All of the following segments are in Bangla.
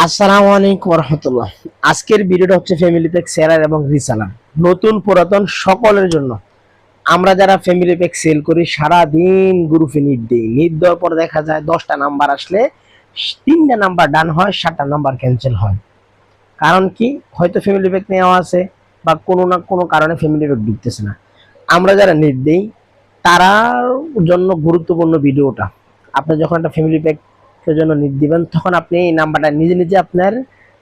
আসসালামু আলাইকুম রহমতুল্লাহ। আজকের ভিডিওটা হচ্ছে ফ্যামিলি প্যাক সেলার এবং রিসেলার, নতুন পুরাতন সকলের জন্য। আমরা যারা ফ্যামিলি প্যাক সেল করি সারা দিন গ্রুপে নিট দিই। নিট দেওয়ার পর দেখা যায় 10টা নাম্বার আসলে 3টা নাম্বার ডান হয়, 7টা নাম্বার ক্যান্সেল হয়। কারণ কি? হয়তো ফ্যামিলি প্যাক নেওয়া আছে বা কোনো না কোনো কারণে ফ্যামিলি প্যাক ঢুকতেছে না। আমরা যারা নিট দিই তারার জন্য গুরুত্বপূর্ণ ভিডিওটা। আপনি যখন একটা ফ্যামিলি প্যাক জন্য নিট দিবেন তখন আপনি এই নাম্বারটা নিজে নিজে আপনার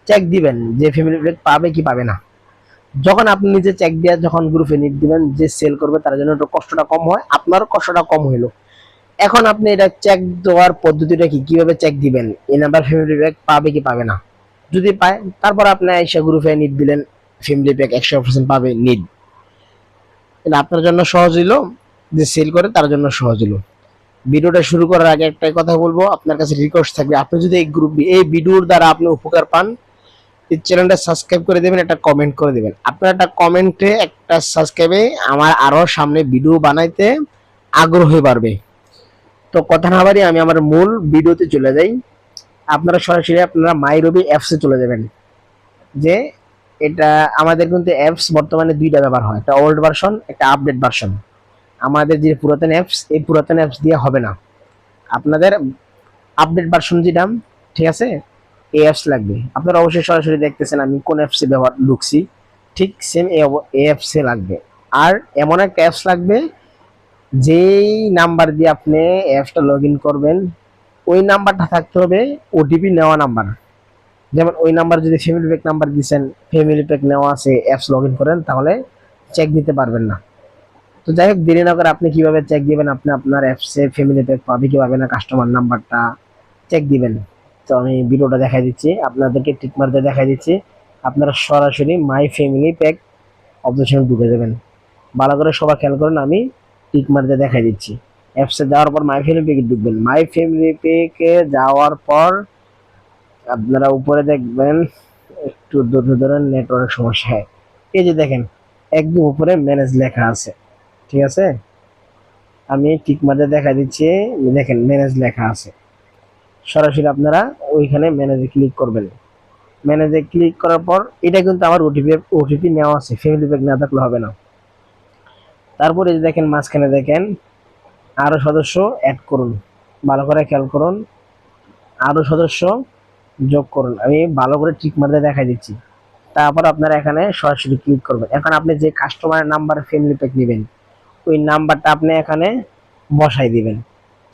চেক দিবেন যে ফ্যামিলি প্যাক পাবে কি পাবে না। যখন আপনি নিজে চেক দিয়ে যখন গ্রুপে নিট দিবেন, যে সেল করবে তার জন্য একটু কষ্টটা কম হয়, আপনার কষ্টটা কম হইলো। এখন আপনি এটা চেক দেওয়ার পদ্ধতিটা কি, কিভাবে চেক দিবেন এই নাম্বার ফ্যামিলি প্যাক পাবে কি পাবে না। যদি পায় তারপর আপনি এসে গ্রুপে নিট দিলেন, ফ্যামিলি প্যাক 100% পাবে নিট। এটা আপনার জন্য সহজ হইলো, যে সেল করে তার জন্য সহজ হইলো। ভিডিওটা শুরু করার আগে একটাই কথা বলবো, আপনার কাছে রিকোয়েস্ট থাকবে, আপনি যদি এই ভিডিওর দ্বারা আপনি উপকার পান, এই চ্যানেলটা সাবস্ক্রাইব করে দেবেন, একটা কমেন্ট করে দেবেন। আপনার একটা কমেন্টে একটা সাবস্ক্রাইবে আমার আরো সামনে ভিডিও বানাইতে আগ্রহ বাড়বে। তো কথা না বাড়ি আমি আমার মূল ভিডিওতে চলে যাই। আপনারা সরাসরি আপনারা মাই রবি অ্যাপসে চলে যাবেন। যে এটা আমাদের কিন্তু অ্যাপস বর্তমানে দুইটা ব্যবহার হয়, একটা ওল্ড ভার্সন, একটা আপডেট ভার্সন। আমাদের যে পুরাতন অ্যাপস, এই পুরাতন অ্যাপস দিয়ে হবে না, আপনাদের আপডেট ভার্সন যেটা, ঠিক আছে, এই অ্যাপস লাগবে। আপনারা অবশ্যই সরাসরি দেখতেছেন আমি কোন অ্যাপসে ব্যবহার ঢুকছি, ঠিক সেম এই অ্যাপসে লাগবে। আর এমন একটা অ্যাপস লাগবে যেই নাম্বার দিয়ে আপনি অ্যাপসটা লগ ইন করবেন ওই নাম্বারটা থাকতে হবে ওটিপি নেওয়া নাম্বার। যেমন ওই নাম্বার যদি ফ্যামিলি প্যাক নাম্বার দিচ্ছেন, ফ্যামিলি প্যাক নেওয়া আছে, অ্যাপস লগ ইন করেন, তাহলে চেক দিতে পারবেন না। তো যাই হোক, দেরি না করে আপনি কিভাবে চেক দিবেন, আপনি আপনার অ্যাপসে ফ্যামিলি প্যাক পাবে কি পাবে না, কাস্টমার নাম্বারটা চেক দিবেন। তো আমি ভিডিওটা দেখাই দিচ্ছি, আপনাদেরকে টিক মারতে দেখাই দিচ্ছি। আপনারা সরাসরি মাই ফ্যামিলি প্যাক অপশনে ঢুকে যাবেন। ভালো করে সবাই খেয়াল করেন, আমি টিক মারতে দেখাই দিচ্ছি। অ্যাপসে যাওয়ার পর মাই ফ্যামিলি প্যাকে ঢুকবেন। মাই ফ্যামিলি প্যাকে যাওয়ার পর আপনারা উপরে দেখবেন, একটু ধৈর্য ধরেন, নেটওয়ার্ক সমস্যা হয়। এই যে দেখেন একদম উপরে ম্যানেজ লেখা আছে, ঠিক আছে, আমি টিক মারতে দেখা দিচ্ছি। দেখেন ম্যানেজ লেখা আছে, সরাসরি আপনারা ওইখানে ম্যানেজে ক্লিক করবেন। ম্যানেজে ক্লিক করার পর এটা কিন্তু আমার ওটিপি নেওয়া আছে, ফ্যামিলি প্যাক না থাকলে হবে না। তারপরে যে দেখেন মাঝখানে দেখেন আরো সদস্য অ্যাড করুন, ভালো করে খেয়াল করুন, আরো সদস্য যোগ করুন। আমি ভালো করে টিক মারতে দেখাই দিচ্ছি। তারপর আপনারা এখানে সরাসরি ক্লিক করবেন। এখন আপনি যে কাস্টমারের নাম্বার ফ্যামিলি প্যাক নেবেন ওই নাম্বারটা আপনি এখানে বসাই দিবেন।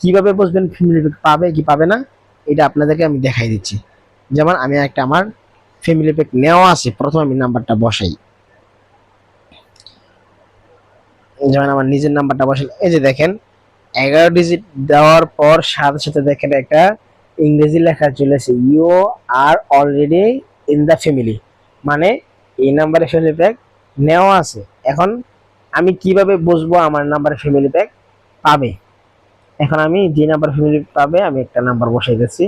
কিভাবে বুঝবেন ফ্যামিলি প্যাক পাবে কি পাবে না, এটা আপনাদেরকে আমি দেখাই দিচ্ছি। যেমন আমি একটা আমার ফ্যামিলি প্যাক নেওয়া আছে, প্রথমে আমি নাম্বারটা বসাই। যেমন আমার নিজের নাম্বারটা বসাই, এই যে দেখেন 11 ডিজিট দেওয়ার পর সাথে সাথে দেখেন একটা ইংরেজি লেখা চলেছে, you are already in the family, মানে এই নাম্বারে ফ্যামিলি প্যাক নেওয়া আছে। এখন আমি কিভাবে বুঝবো আমার নাম্বারে ফ্যামিলি প্যাক পাবে? এখন আমি যে নাম্বার ফ্যামিলি পাবে আমি একটা নাম্বার বসাই দিচ্ছি।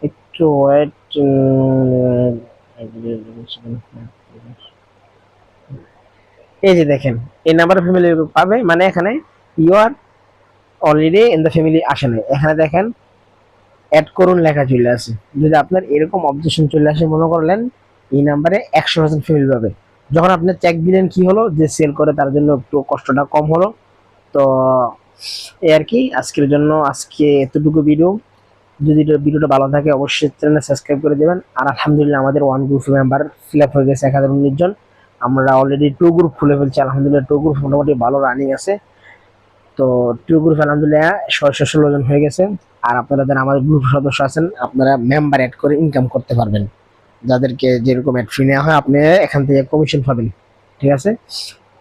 একটু ওয়েট, এই যে দেখেন এই নাম্বার ফ্যামিলি পাবে, মানে এখানে you are already in the family আসে না, এখানে দেখেন অ্যাড করুন লেখা চলে আসে। যদি আপনার এরকম অবজেকশন চলে আসে, মনে করলেন এই নাম্বারে 100% ফ্যামিলি পাবে। যখন আপনি চেক দিলেন কি হলো, যে সেল করে তার জন্য একটু কষ্টটা কম হলো। তো এই আর কি আজকের জন্য, আজকে এতটুকু ভিডিও। যদি ভিডিওটা ভালো থাকে অবশ্যই চ্যানেল সাবস্ক্রাইব করে দেবেন। আর আলহামদুলিল্লাহ আমাদের one group member fill up হয়ে গেছে 1019 জন। আমরা অলরেডি টু গ্রুপ খুলে ফেলছি, আলহামদুলিল্লাহ টু গ্রুপ মোটামুটি ভালো রানিং আছে। তো টু গ্রুপ আলহামদুলিল্লাহ 16 জন হয়ে গেছে। আর আপনারা যারা আমাদের গ্রুপ সদস্য আছেন আপনারা মেম্বার অ্যাড করে ইনকাম করতে পারবেন। যাদেরকে যেরকম অ্যাড ফ্রি নেওয়া হয় আপনি এখান থেকে কমিশন পাবেন, ঠিক আছে।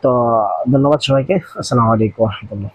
তো ধন্যবাদ সবাইকে, আসসালামু আলাইকুম ওয়া রাহমাতুল্লাহ।